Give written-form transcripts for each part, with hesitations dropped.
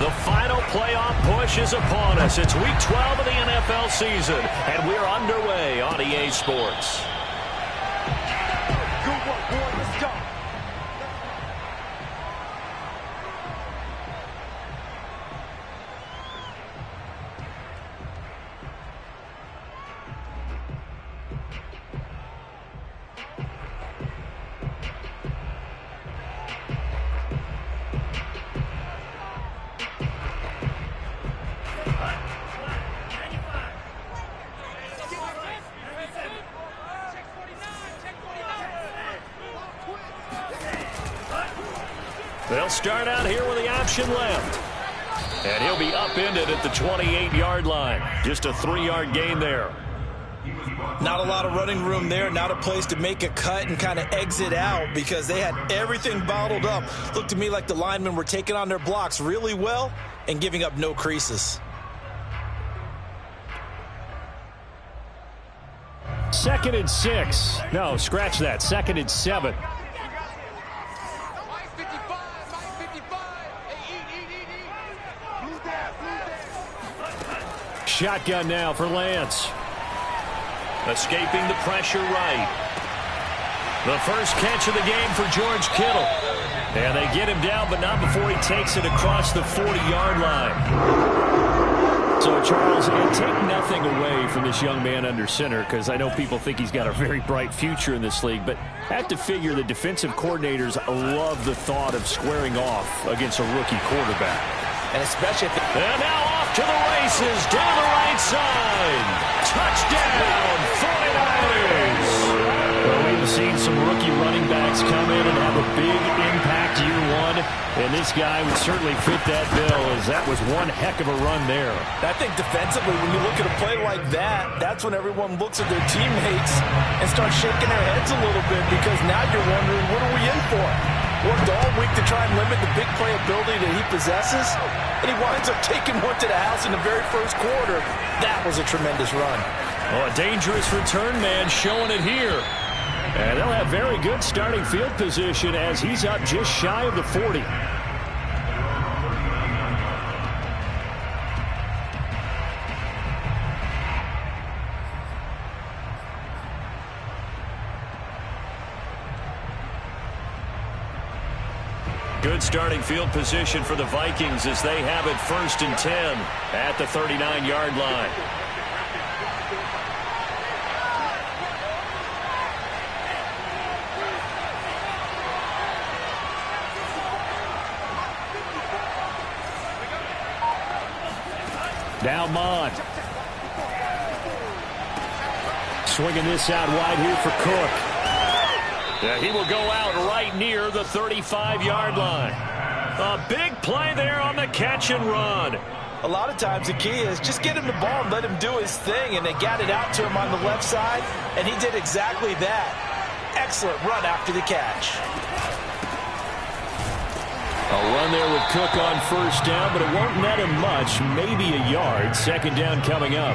The final playoff push is upon us. It's Week 12 of the NFL season, and we're underway on EA Sports. Good work, boy. Let's go. They'll start out here with the option left. And he'll be upended at the 28-yard line. Just a 3-yard gain there. Not a lot of running room there. Not a place to make a cut and kind of exit out because they had everything bottled up. Looked to me like the linemen were taking on their blocks really well and giving up no creases. Second and 6. No, scratch that. Second and 7. Shotgun now for Lance. Escaping the pressure right. The first catch of the game for George Kittle. And they get him down, but not before he takes it across the 40-yard line. So, Charles, and take nothing away from this young man under center, because I know people think he's got a very bright future in this league, but I have to figure the defensive coordinators love the thought of squaring off against a rookie quarterback. And especially if and now off to the races down the right side. Touchdown, 49ers. Well, we've seen some rookie running backs come in and have a big impact year one, and this guy would certainly fit that bill, as that was one heck of a run there. I think defensively, when you look at a play like that, that's when everyone looks at their teammates and starts shaking their heads a little bit, because now you're wondering, what are we in for? Worked all week to try and limit the big playability that he possesses, and he winds up taking one to the house in the very first quarter. That was a tremendous run. Oh, a dangerous return man showing it here. And they'll have very good starting field position as he's up just shy of the 40. Good starting field position for the Vikings as they have it 1st and 10 at the 39-yard line. Now Mond. Swinging this out wide here for Cook. Yeah, he will go out right near the 35-yard line. A big play there on the catch and run. A lot of times the key is just get him the ball and let him do his thing, and they got it out to him on the left side, and he did exactly that. Excellent run after the catch. A run there with Cook on 1st down, but it won't net him much, maybe a yard. 2nd down coming up.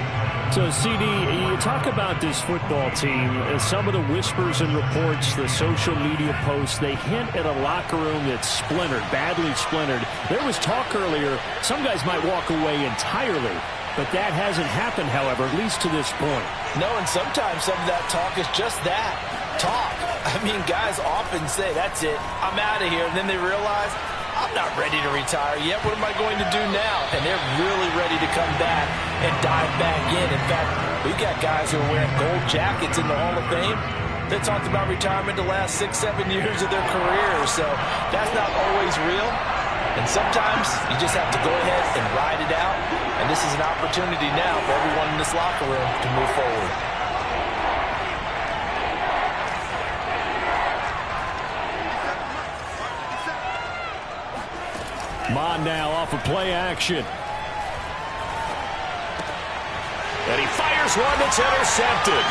So, CD, you talk about this football team, some of the whispers and reports, the social media posts, they hint at a locker room that's splintered, badly splintered. There was talk earlier, some guys might walk away entirely, but that hasn't happened, however, at least to this point. No, and sometimes some of that talk is just that, talk. I mean, guys often say, that's it, I'm out of here, and then they realize, I'm not ready to retire yet. What am I going to do now? And they're really ready to come back and dive back in. In fact, we've got guys who are wearing gold jackets in the Hall of Fame that talked about retirement the last 6-7 years of their careers. So that's not always real. And sometimes you just have to go ahead and ride it out. And this is an opportunity now for everyone in this locker room to move forward. Mond now off of play action. And he fires one that's intercepted.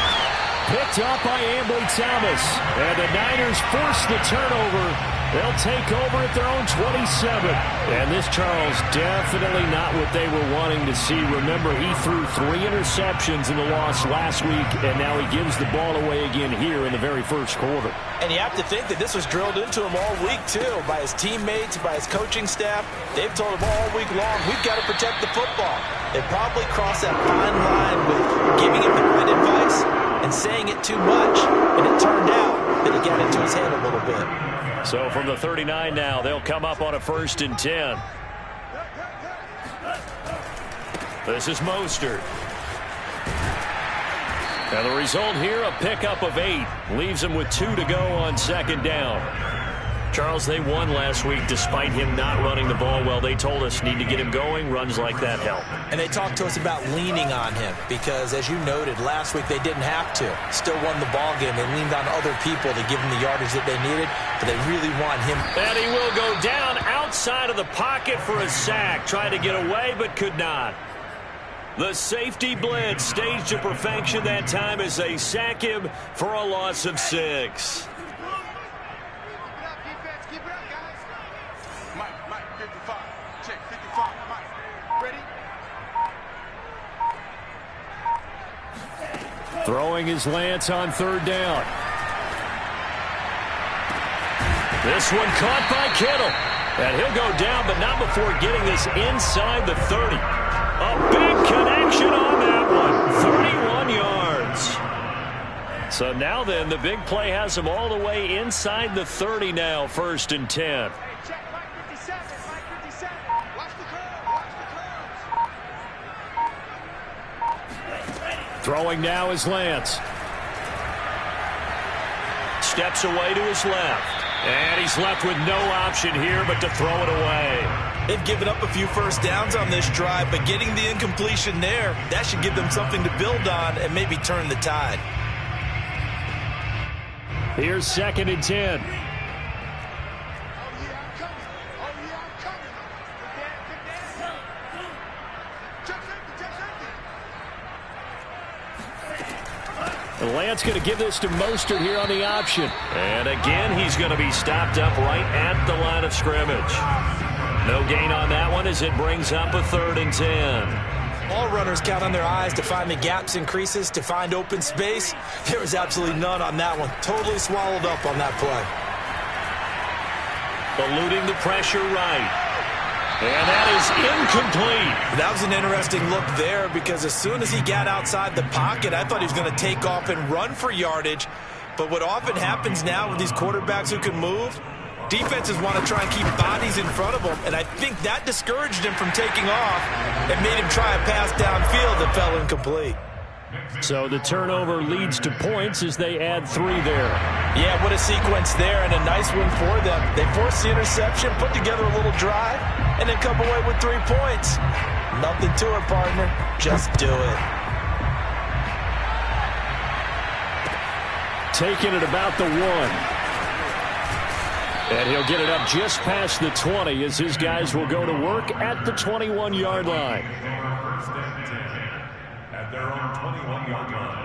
picked up by Ambry Thomas. And the Niners force the turnover. They'll take over at their own 27. And this, Charles, definitely not what they were wanting to see. Remember, he threw 3 interceptions in the loss last week, and now he gives the ball away again here in the very first quarter. And you have to think that this was drilled into him all week, too, by his teammates, by his coaching staff. They've told him all week long, we've got to protect the football. They probably crossed that fine line with giving him the right advice and saying it too much. And it turned out that it got into his head a little bit. So from the 39 now, they'll come up on a 1st and 10. This is Mostert. And the result here, a pickup of 8. Leaves them with 2 to go on 2nd down. Charles, they won last week despite him not running the ball well. They told us need to get him going. Runs like that help. And they talked to us about leaning on him because, as you noted, last week they didn't have to. Still won the ball game. They leaned on other people to give them the yardage that they needed, but they really want him. And he will go down outside of the pocket for a sack. Tried to get away, but could not. The safety blitz staged to perfection that time as they sack him for a loss of 6. Throwing his Lance on 3rd down. This one caught by Kittle. And he'll go down, but not before getting this inside the 30. A big connection on that one. 31 yards. So now then, the big play has him all the way inside the 30 now, 1st and 10. Throwing now is Lance. Steps away to his left. And he's left with no option here but to throw it away. They've given up a few first downs on this drive, but getting the incompletion there, that should give them something to build on and maybe turn the tide. Here's 2nd and 10. Lance going to give this to Mostert here on the option. And again, he's going to be stopped up right at the line of scrimmage. No gain on that one as it brings up a 3rd and 10. All runners count on their eyes to find the gaps and creases, to find open space. There was absolutely none on that one. Totally swallowed up on that play. Eluding the pressure right. And that is incomplete. That was an interesting look there because as soon as he got outside the pocket, I thought he was going to take off and run for yardage. But what often happens now with these quarterbacks who can move, defenses want to try and keep bodies in front of them. And I think that discouraged him from taking off and made him try a pass downfield that fell incomplete. So the turnover leads to points as they add 3 there. Yeah, what a sequence there and a nice one for them. They forced the interception, put together a little drive, and then come away with 3 points. Nothing to it, partner. Just do it. Taking it about the 1. And he'll get it up just past the 20 as his guys will go to work at the 21-yard line. At their own 21-yard line.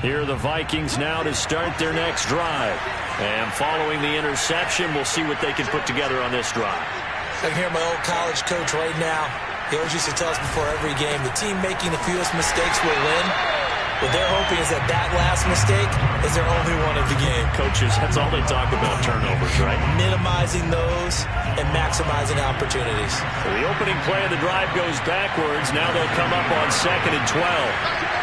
Here are the Vikings now to start their next drive. And following the interception, we'll see what they can put together on this drive. I can hear my old college coach right now. He always used to tell us before every game, the team making the fewest mistakes will win. What they're hoping is that that last mistake is their only one of the game. Coaches, that's all they talk about, turnovers, right? Minimizing those and maximizing opportunities. So the opening play of the drive goes backwards. Now they'll come up on 2nd and 12.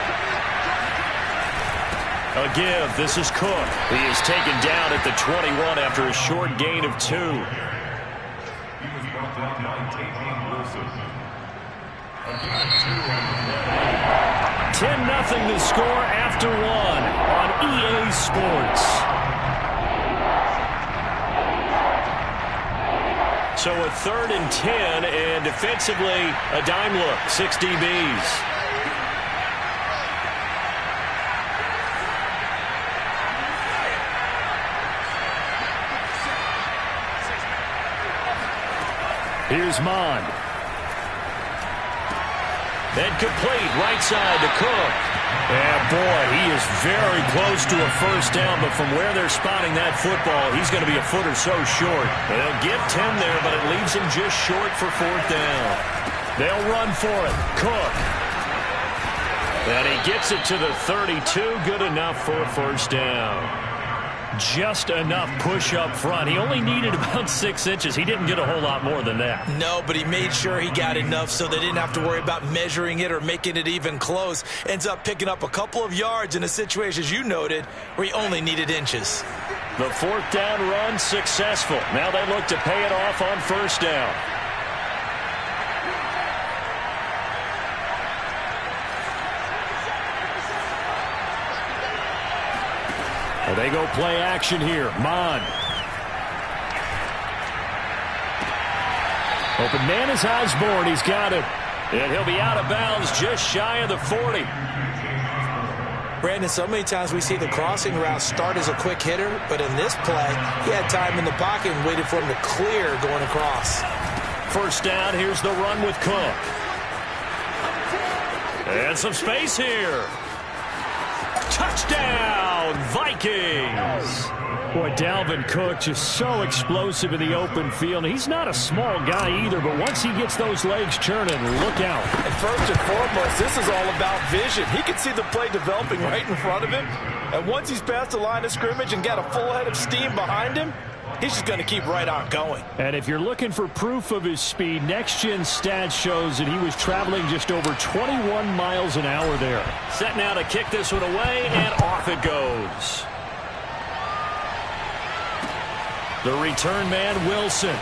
A give. This is Cook. He is taken down at the 21 after a short gain of 2. He was brought down by Tavion Wilson. Again, 10-0 the score after 1 on EA Sports. So a 3rd and 10, and defensively a dime look, 6 DBs. Here's Mond. And complete, right side to Cook. And boy, he is very close to a first down, but from where they're spotting that football, he's going to be a foot or so short. They'll get 10 there, but it leaves him just short for fourth down. They'll run for it. Cook. And he gets it to the 32. Good enough for a first down. Just enough push up front. He only needed about 6 inches. He didn't get a whole lot more than that. No, but he made sure he got enough so they didn't have to worry about measuring it or making it even close. Ends up picking up a couple of yards in a situation, as you noted, where he only needed inches. The fourth down run successful. Now they look to pay it off on first down. Well, they go play action here. Mond. Open man is Osborne. He's got it. And he'll be out of bounds just shy of the 40. Brandon, so many times we see the crossing route start as a quick hitter, but in this play, he had time in the pocket and waited for him to clear going across. First down, here's the run with Cook. And some space here. Touchdown, Vikings! Boy, Dalvin Cook just so explosive in the open field. He's not a small guy either, but once he gets those legs churning, look out. And first and foremost, this is all about vision. He can see the play developing right in front of him. And once he's past the line of scrimmage and got a full head of steam behind him, he's just going to keep right on going. And if you're looking for proof of his speed, Next Gen Stats shows that he was traveling just over 21 miles an hour there. Set now to kick this one away, and off it goes. The return man, Wilson.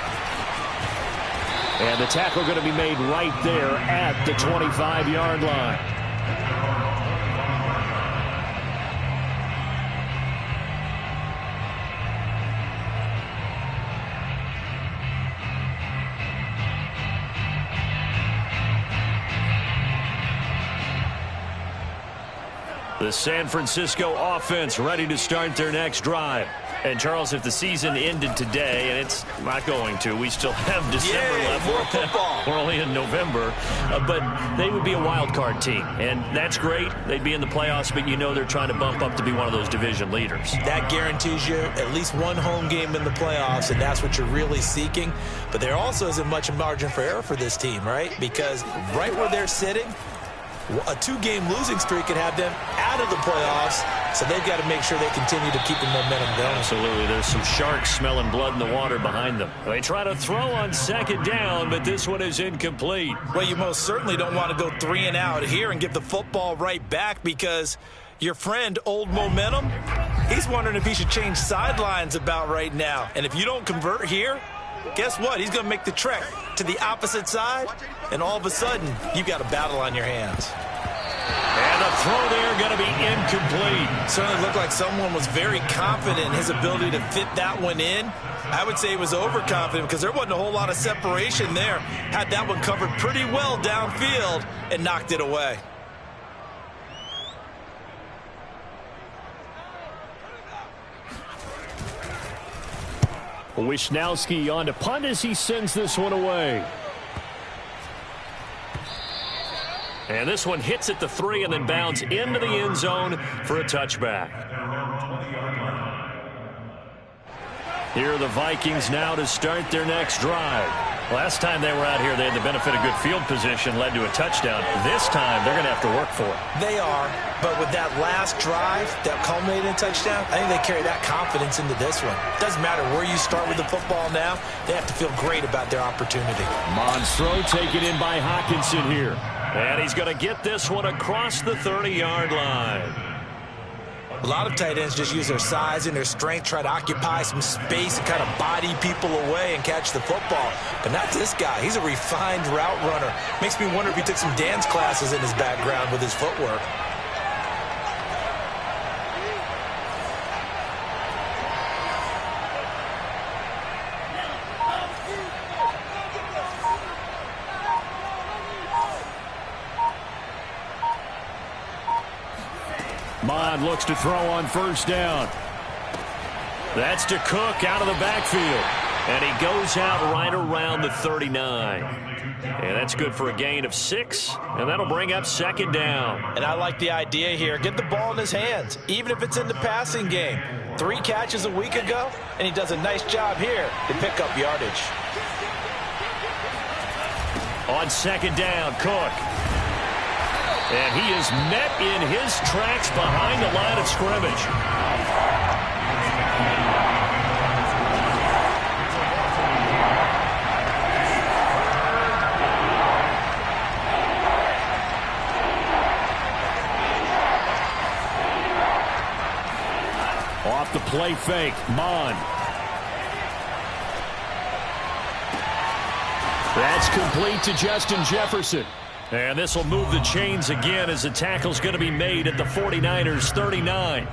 And the tackle going to be made right there at the 25-yard line. The San Francisco offense ready to start their next drive. And, Charles, if the season ended today, and it's not going to, we still have December left. More football. We're only in November. But they would be a wild card team. And that's great. They'd be in the playoffs, but you know they're trying to bump up to be one of those division leaders. That guarantees you at least one home game in the playoffs, and that's what you're really seeking. But there also isn't much margin for error for this team, right? Because right where they're sitting, a 2-game losing streak could have them out of the playoffs, so they've got to make sure they continue to keep the momentum going. Absolutely. There's some sharks smelling blood in the water behind them. They try to throw on second down, but this one is incomplete. Well, you most certainly don't want to go 3 and out here and give the football right back, because your friend, Old Momentum, he's wondering if he should change sidelines about right now. And if you don't convert here, guess what? He's going to make the trek to the opposite side, and all of a sudden, you've got a battle on your hands. And the throw there going to be incomplete. Certainly looked like someone was very confident in his ability to fit that one in. I would say he was overconfident because there wasn't a whole lot of separation there. Had that one covered pretty well downfield and knocked it away. Wisnowski on to punt as he sends this one away. And this one hits at the 3 and then bounds into the end zone for a touchback. Here are the Vikings now to start their next drive. Last time they were out here, they had the benefit of good field position, led to a touchdown. This time, they're going to have to work for it. They are, but with that last drive that culminated in a touchdown, I think they carry that confidence into this one. Doesn't matter where you start with the football now, they have to feel great about their opportunity. Monstro taken in by Hockenson here. And he's going to get this one across the 30-yard line. A lot of tight ends just use their size and their strength, try to occupy some space and kind of body people away and catch the football. But not this guy. He's a refined route runner. Makes me wonder if he took some dance classes in his background with his footwork. Mond looks to throw on first down. That's to Cook out of the backfield. And he goes out right around the 39. And that's good for a gain of 6, and that'll bring up second down. And I like the idea here. Get the ball in his hands, even if it's in the passing game. 3 catches a week ago, and he does a nice job here to pick up yardage. On second down, Cook. And he is met in his tracks behind the line of scrimmage. Off the play fake, Mond. That's complete to Justin Jefferson. And this will move the chains again as the tackle's going to be made at the 49ers 39.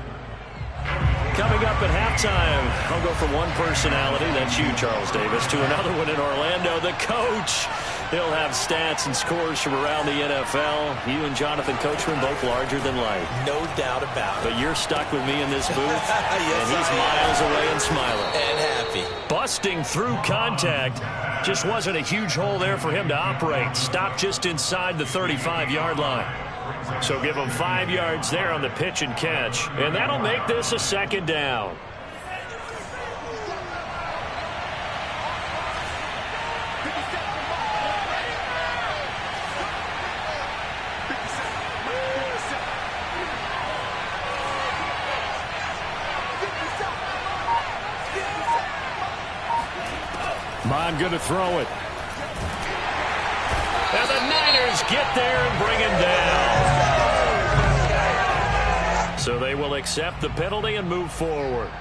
Coming up at halftime, I'll go from one personality, that's you, Charles Davis, to another one in Orlando, the coach. He'll have stats and scores from around the NFL. You and Jonathan Coachman both larger than life. No doubt about it. But you're stuck with me in this booth, yes, and he's miles away and smiling. And happy. Busting through contact. Just wasn't a huge hole there for him to operate. Stopped just inside the 35-yard line. So give him 5 yards there on the pitch and catch. And that'll make this a second down. Mond going to throw it. And the Niners get there and bring him down. So they will accept the penalty and move forward.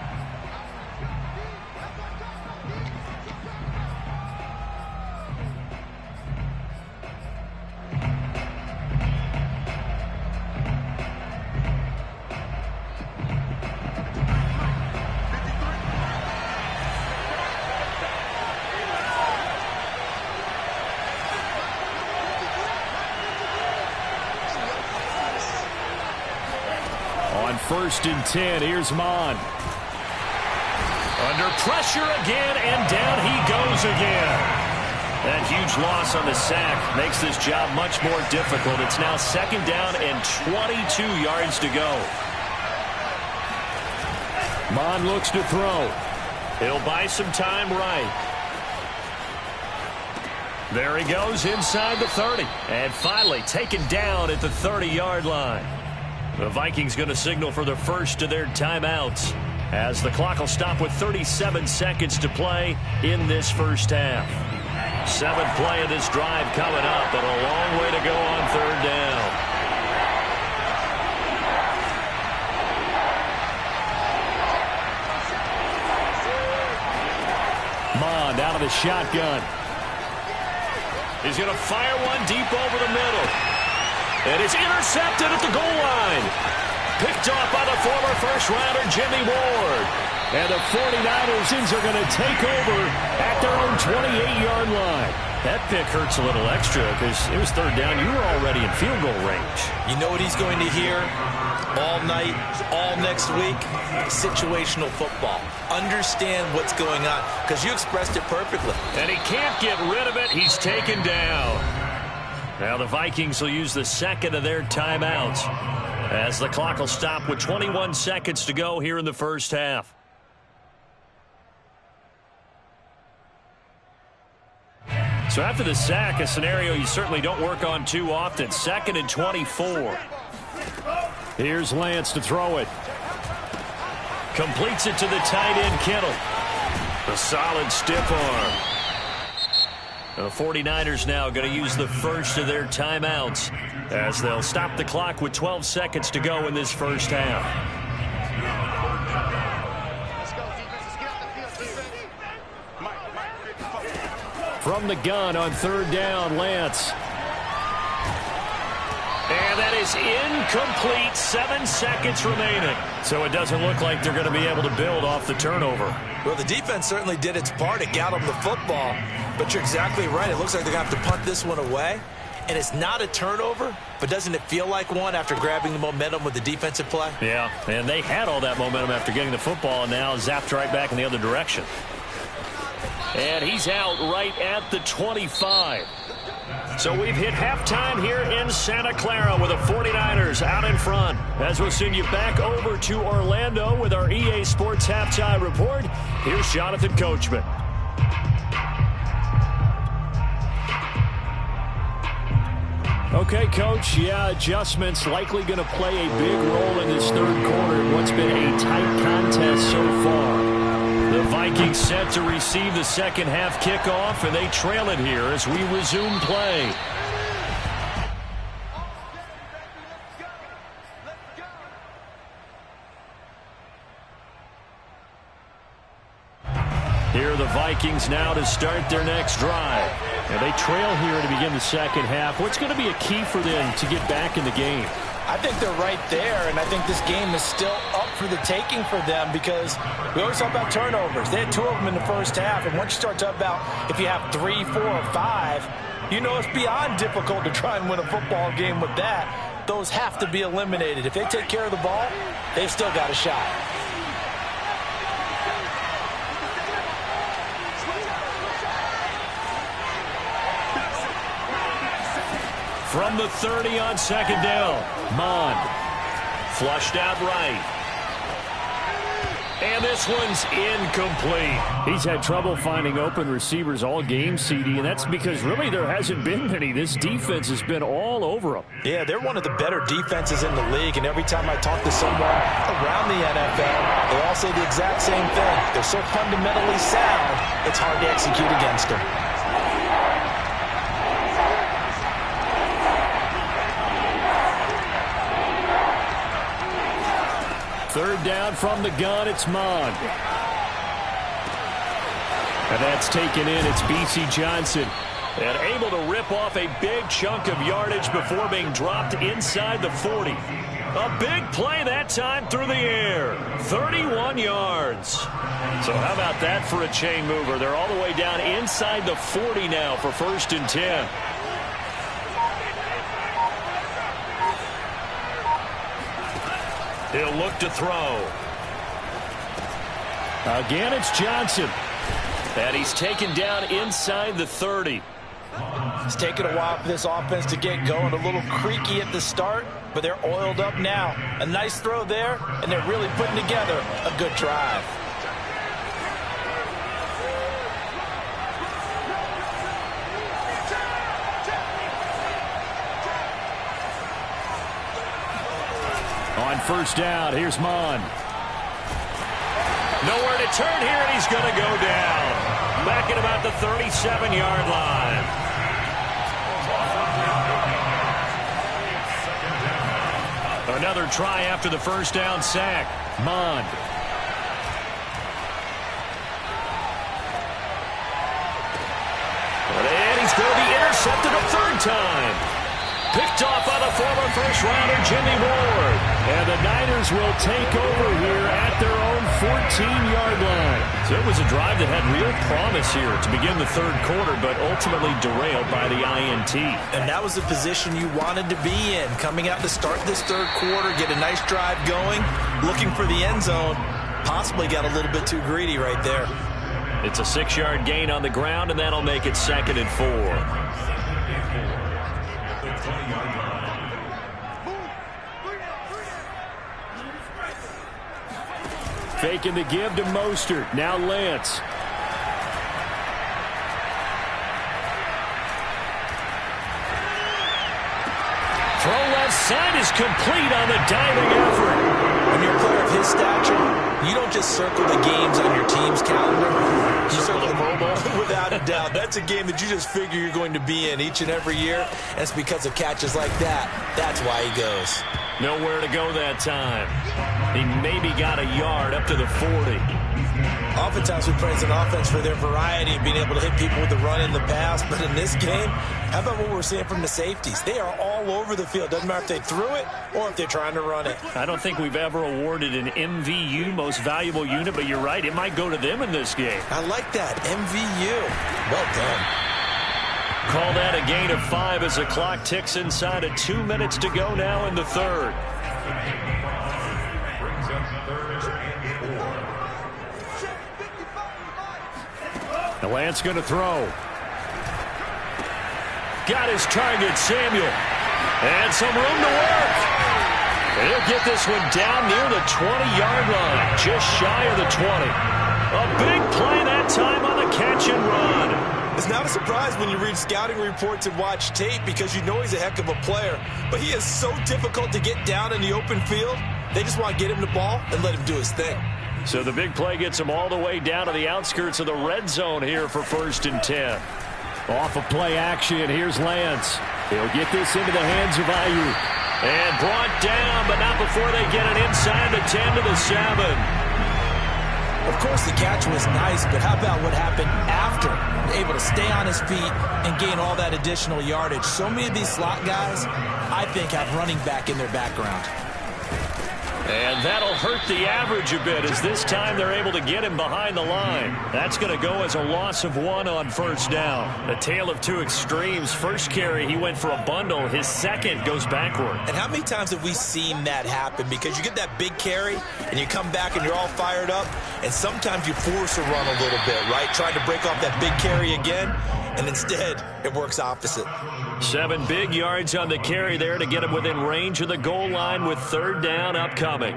First and 10, here's Mond. Under pressure again, and down he goes again. That huge loss on the sack makes this job much more difficult. It's now second down and 22 yards to go. Mond looks to throw. He'll buy some time right. There he goes inside the 30. And finally taken down at the 30-yard line. The Vikings going to signal for the first of their timeouts as the clock will stop with 37 seconds to play in this first half. 7th play of this drive coming up, but a long way to go on third down. Mond out of the shotgun. He's going to fire one deep over the middle. And it's intercepted at the goal line. Picked off by the former first-rounder Jimmy Ward. And the 49ers are going to take over at their own 28-yard line. That pick hurts a little extra because it was third down. You were already in field goal range. You know what he's going to hear all night, all next week? Situational football. Understand what's going on because you expressed it perfectly. And he can't get rid of it. He's taken down. Now the Vikings will use the second of their timeouts as the clock will stop with 21 seconds to go here in the first half. So after the sack, a scenario you certainly don't work on too often. 2nd and 24. Here's Lance to throw it. Completes it to the tight end, Kittle. A solid stiff arm. The 49ers now going to use the first of their timeouts as they'll stop the clock with 12 seconds to go in this first half. From the gun on third down, Lance. And that is incomplete. 7 seconds remaining. So it doesn't look like they're going to be able to build off the turnover. Well, the defense certainly did its part. It got them the football. But you're exactly right. It looks like they're going to have to punt this one away. And it's not a turnover, but doesn't it feel like one after grabbing the momentum with the defensive play? Yeah, and they had all that momentum after getting the football and now zapped right back in the other direction. And he's out right at the 25. So we've hit halftime here in Santa Clara with the 49ers out in front. As we'll send you back over to Orlando with our EA Sports Halftime Report, here's Jonathan Coachman. Okay, Coach, yeah, adjustments likely going to play a big role in this third quarter in what's been a tight contest so far. The Vikings set to receive the second half kickoff, and they trail it here as we resume play. Here are the Vikings now to start their next drive. And they trail here to begin the second half. What's going to be a key for them to get back in the game? I think they're right there, and I think this game is still up for the taking for them because we always talk about turnovers. They had 2 of them in the first half, and once you start talking about if you have 3, 4, or 5, you know it's beyond difficult to try and win a football game with that. Those have to be eliminated. If they take care of the ball, they've still got a shot. From the 30 on second down, Mond flushed out right. And this one's incomplete. He's had trouble finding open receivers all game, CD, and that's because really there hasn't been many. This defense has been all over them. Yeah, they're one of the better defenses in the league, and every time I talk to someone around the NFL, they all say the exact same thing. They're so fundamentally sound, it's hard to execute against them. Third down from the gun, it's Mond. And that's taken in, it's B.C. Johnson. And able to rip off a big chunk of yardage before being dropped inside the 40. A big play that time through the air. 31 yards. So how about that for a chain mover? They're all the way down inside the 40 now for 1st and 10. He'll look to throw. Again, it's Johnson. And he's taken down inside the 30. It's taken a while for this offense to get going. A little creaky at the start, but they're oiled up now. A nice throw there, and they're really putting together a good drive. On first down, here's Mond. Nowhere to turn here, and he's going to go down. Back at about the 37-yard line. Another try after the first down sack. Mond. And he's going to be intercepted a third time. Picked off by the former first-rounder Jimmy Ward. And the Niners will take over here at their own 14-yard line. So it was a drive that had real promise here to begin the third quarter, but ultimately derailed by the INT. And that was the position you wanted to be in. Coming out to start this third quarter, get a nice drive going, looking for the end zone. Possibly got a little bit too greedy right there. It's a 6-yard gain on the ground, and that'll make it 2nd and 4. Faking the give to Mostert. Now Lance. Throw left side is complete on the diving effort. When you're a player of his stature, you don't just circle the games on your team's calendar. You circle them without a doubt. That's a game that you just figure you're going to be in each and every year, and it's because of catches like that. That's why he goes. Nowhere to go that time. He maybe got a yard up to the 40. Oftentimes we praise an offense for their variety and being able to hit people with the run in the pass. But in this game, how about what we're seeing from the safeties? They are all over the field. Doesn't matter if they threw it or if they're trying to run it. I don't think we've ever awarded an MVU, most valuable unit, but you're right. It might go to them in this game. I like that. MVU. Well done. Call that a gain of 5 as the clock ticks inside of 2 minutes to go now in the third. Lance going to throw. Got his target, Samuel. And some room to work. He'll get this one down near the 20-yard line, just shy of the 20. A big play that time on the catch and run. It's not a surprise when you read scouting reports and watch tape because you know he's a heck of a player. But he is so difficult to get down in the open field. They just want to get him the ball and let him do his thing. So the big play gets him all the way down to the outskirts of the red zone here for 1st and 10. Off of play action, here's Lance. He'll get this into the hands of Ayuk. And brought down, but not before they get it inside the 10 to the 7. Of course, the catch was nice, but how about what happened after? Able to stay on his feet and gain all that additional yardage. So many of these slot guys, I think, have running back in their background. And that'll hurt the average a bit as this time they're able to get him behind the line. That's going to go as a loss of 1 on 1st down. A tale of two extremes. First carry, he went for a bundle. His second goes backward. And how many times have we seen that happen? Because you get that big carry, and you come back and you're all fired up, and sometimes you force a run a little bit, right? Trying to break off that big carry again, and instead it works opposite. 7 big yards on the carry there to get him within range of the goal line with 3rd down upcoming.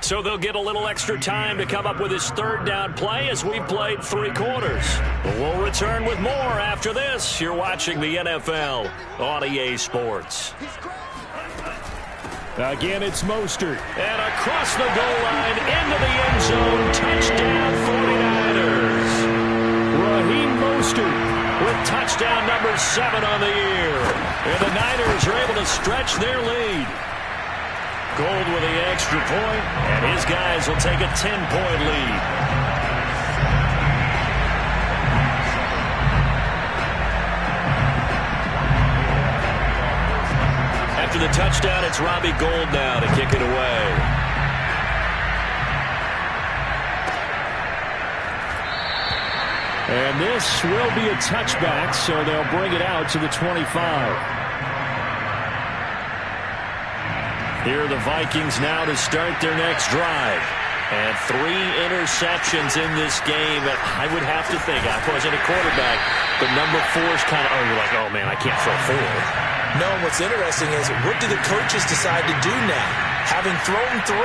So they'll get a little extra time to come up with his 3rd down play as we've played 3 quarters. We'll return with more after this. You're watching the NFL on EA Sports. Again, it's Mostert. And across the goal line, into the end zone, touchdown 49ers. Raheem Mostert with touchdown number 7 on the year. And the Niners are able to stretch their lead. Gold with the extra point, and his guys will take a 10-point lead. After the touchdown, it's Robbie Gould now to kick it away. And this will be a touchback, so they'll bring it out to the 25. Here are the Vikings now to start their next drive. And 3 interceptions in this game. And I would have to think, I wasn't a quarterback, but number 4 is kind of, you're like, oh, man, I can't throw 4. No, what's interesting is, what do the coaches decide to do now? Having thrown 3,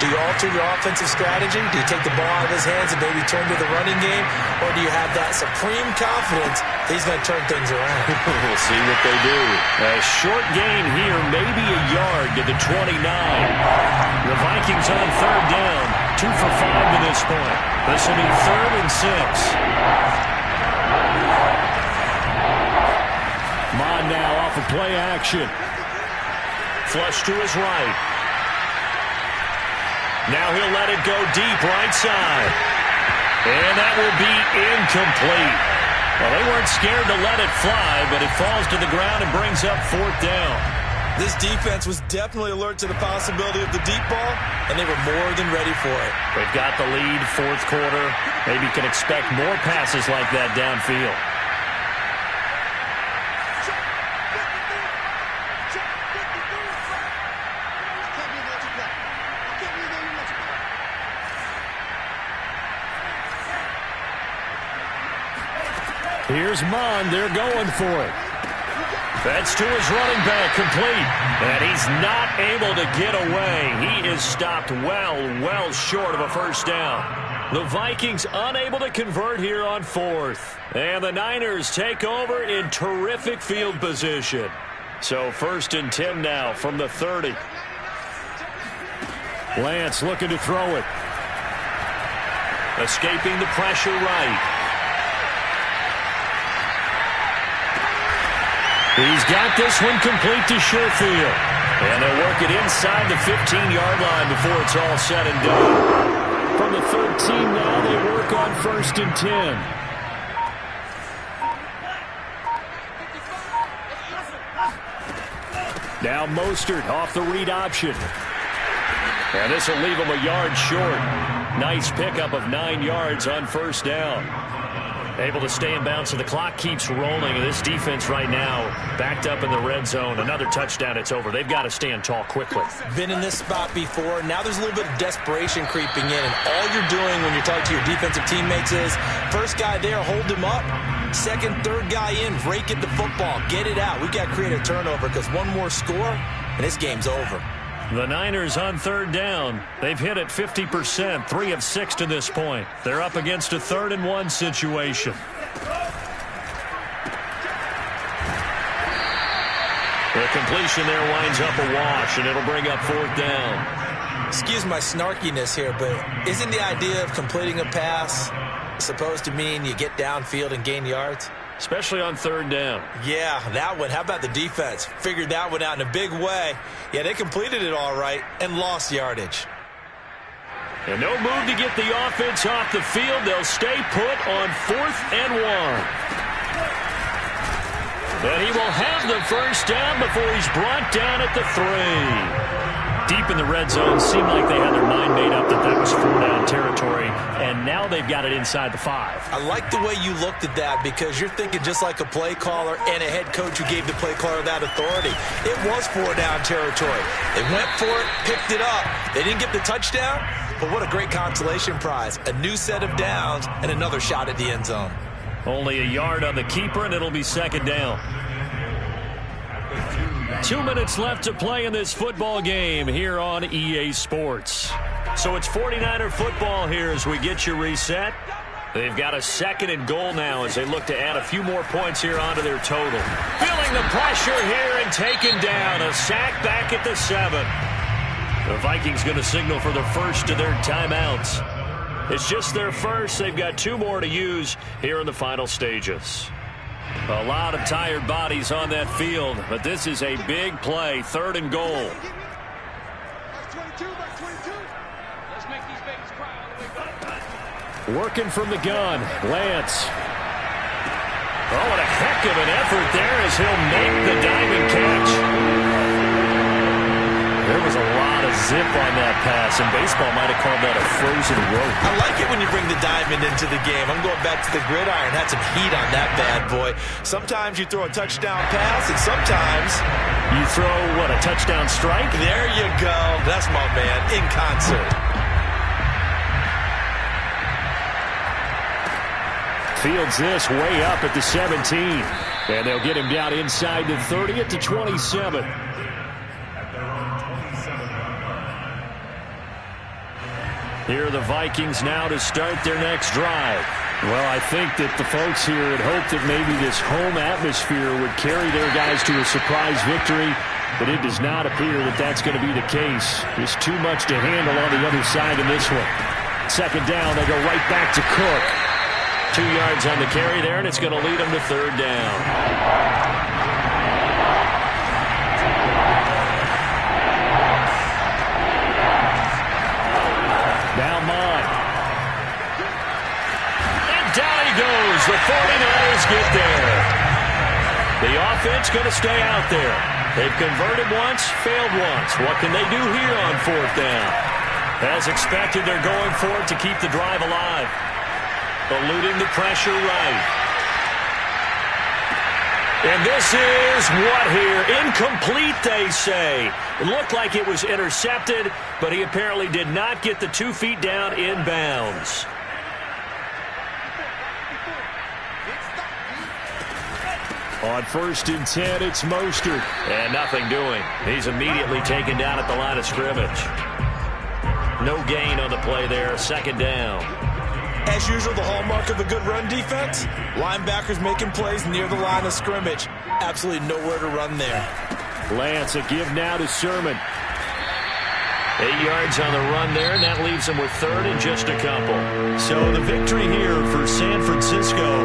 do you alter your offensive strategy? Do you take the ball out of his hands and maybe turn to the running game? Or do you have that supreme confidence that he's going to turn things around? We'll see what they do. A short gain here, maybe a yard to the 29. The Vikings on 3rd down, 2 for 5 to this point. This will be 3rd and 6. Mond now off of play action. Flush to his right. Now he'll let it go deep right side. And that will be incomplete. Well, they weren't scared to let it fly, but it falls to the ground and brings up 4th down. This defense was definitely alert to the possibility of the deep ball, and they were more than ready for it. They've got the lead, 4th quarter. Maybe you can expect more passes like that downfield. Here's Mond. They're going for it. That's to his running back, complete. And he's not able to get away. He is stopped well short of a 1st down. The Vikings unable to convert here on 4th. And the Niners take over in terrific field position. So 1st and 10 now from the 30. Lance looking to throw it. Escaping the pressure right. He's got this one complete to Sherfield. And they'll work it inside the 15-yard line before it's all said and done. From the 13 now, they work on 1st and 10. Now Mostert off the read option. And this will leave him a yard short. Nice pickup of 9 yards on 1st down. Able to stay in bounds, so the clock keeps rolling. And this defense right now backed up in the red zone. Another touchdown, it's over. They've got to stand tall quickly. Been in this spot before. Now there's a little bit of desperation creeping in. And all you're doing when you're talking to your defensive teammates is, first guy there, hold him up. Second, third guy in, rake at the football. Get it out. We've got to create a turnover because one more score, and this game's over. The Niners on third down. They've hit it 50%, 3 of 6 to this point. They're up against a 3rd and 1 situation. The completion there winds up a wash, and it'll bring up 4th down. Excuse my snarkiness here, but isn't the idea of completing a pass supposed to mean you get downfield and gain yards? Especially on 3rd down. Yeah, that one. How about the defense? Figured that one out in a big way. Yeah, they completed it all right and lost yardage. And no move to get the offense off the field. They'll stay put on 4th and 1. And he will have the first down before he's brought down at the 3. Deep in the red zone, seemed like they had their mind made up that that was 4-down territory, and now they've got it inside the 5. I like the way you looked at that because you're thinking just like a play caller and a head coach who gave the play caller that authority. It was 4-down territory. They went for it, picked it up. They didn't get the touchdown, but what a great consolation prize. A new set of downs and another shot at the end zone. Only a yard on the keeper, and it'll be 2nd down. 2 minutes left to play in this football game here on EA Sports. So it's 49er football here as we get you reset. They've got a 2nd and goal now as they look to add a few more points here onto their total. Feeling the pressure here and taken down. A sack back at the 7. The Vikings going to signal for the first of their timeouts. It's just their first. They've got 2 more to use here in the final stages. A lot of tired bodies on that field, but this is a big play, 3rd and goal. Working from the gun, Lance. Oh, what a heck of an effort there as he'll make the diamond catch. There was a lot of zip on that pass, and baseball might have called that a frozen rope. I like it when you bring the diamond into the game. I'm going back to the gridiron. Had some heat on that bad boy. Sometimes you throw a touchdown pass, and sometimes you throw, what, a touchdown strike? There you go. That's my man, in concert. Fields this way up at the 17. And they'll get him down inside the 30 at the 27. Here are the Vikings now to start their next drive. Well, I think that the folks here had hoped that maybe this home atmosphere would carry their guys to a surprise victory, but it does not appear that that's going to be the case. There's too much to handle on the other side in this one. 2nd down, they go right back to Cook. 2 yards on the carry there, and it's going to lead them to 3rd down. Now Mott. And down he goes. The 49ers get there. The offense going to stay out there. They've converted once, failed once. What can they do here on 4th down? As expected, they're going for it to keep the drive alive. Eluding the pressure right. And this is what here? Incomplete, they say. It looked like it was intercepted, but he apparently did not get the 2 feet down in bounds. On 1st and 10, it's Mostert. And nothing doing. He's immediately taken down at the line of scrimmage. No gain on the play there. 2nd down. As usual, the hallmark of a good run defense, linebackers making plays near the line of scrimmage. Absolutely nowhere to run there. Lance, a give now to Sermon. 8 yards on the run there, and that leaves them with 3rd and just a couple. So the victory here for San Francisco.